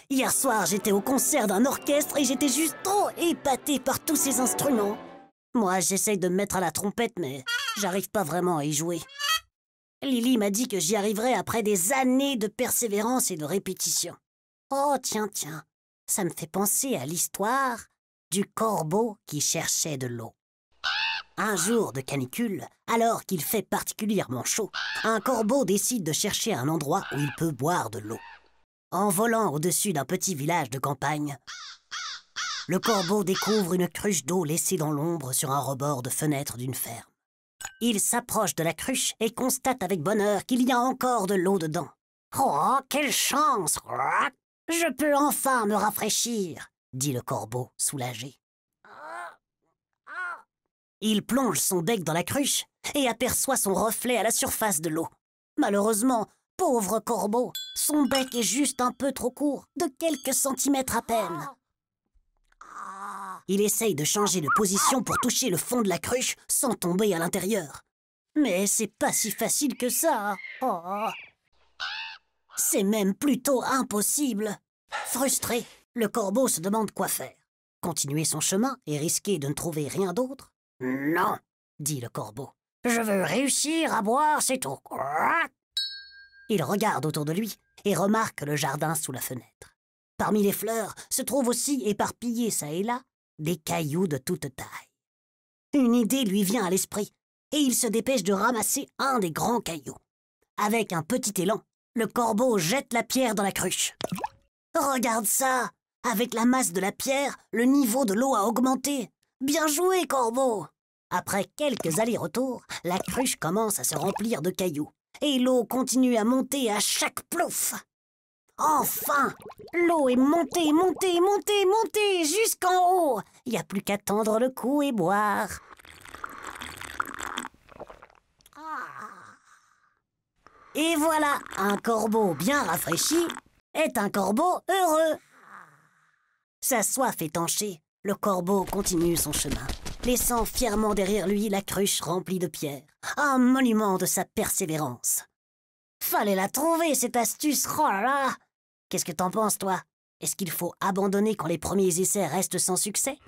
Hier soir, j'étais au concert d'un orchestre et j'étais juste trop épaté par tous ces instruments. Moi, j'essaye de me mettre à la trompette, mais j'arrive pas vraiment à y jouer. Lily m'a dit que j'y arriverais après des années de persévérance et de répétition. Oh, tiens, ça me fait penser à l'histoire du corbeau qui cherchait de l'eau. Un jour de canicule, alors qu'il fait particulièrement chaud, un corbeau décide de chercher un endroit où il peut boire de l'eau. En volant au-dessus d'un petit village de campagne, le corbeau découvre une cruche d'eau laissée dans l'ombre sur un rebord de fenêtre d'une ferme. Il s'approche de la cruche et constate avec bonheur qu'il y a encore de l'eau dedans. « Oh, quelle chance! Je peux enfin me rafraîchir !» dit le corbeau, soulagé. Il plonge son bec dans la cruche et aperçoit son reflet à la surface de l'eau. Malheureusement, pauvre corbeau, son bec est juste un peu trop court, de quelques centimètres à peine. Il essaye de changer de position pour toucher le fond de la cruche sans tomber à l'intérieur. Mais c'est pas si facile que ça. Oh. C'est même plutôt impossible. Frustré, le corbeau se demande quoi faire. Continuer son chemin et risquer de ne trouver rien d'autre? Non, dit le corbeau. Je veux réussir à boire, c'est tout. Il regarde autour de lui et remarque le jardin sous la fenêtre. Parmi les fleurs se trouvent aussi éparpillés çà et là des cailloux de toute taille. Une idée lui vient à l'esprit et il se dépêche de ramasser un des grands cailloux. Avec un petit élan, le corbeau jette la pierre dans la cruche. Regarde ça! Avec la masse de la pierre, le niveau de l'eau a augmenté. Bien joué, corbeau! Après quelques allers-retours, la cruche commence à se remplir de cailloux et l'eau continue à monter à chaque plouf. Enfin! L'eau est montée jusqu'en haut. Il n'y a plus qu'à tendre le cou et boire. Et voilà, un corbeau bien rafraîchi est un corbeau heureux. Sa soif étanchée, le corbeau continue son chemin, laissant fièrement derrière lui la cruche remplie de pierres, un monument de sa persévérance. Fallait la trouver, cette astuce, oh là là! Qu'est-ce que t'en penses, toi? Est-ce qu'il faut abandonner quand les premiers essais restent sans succès?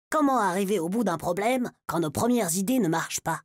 Comment arriver au bout d'un problème quand nos premières idées ne marchent pas?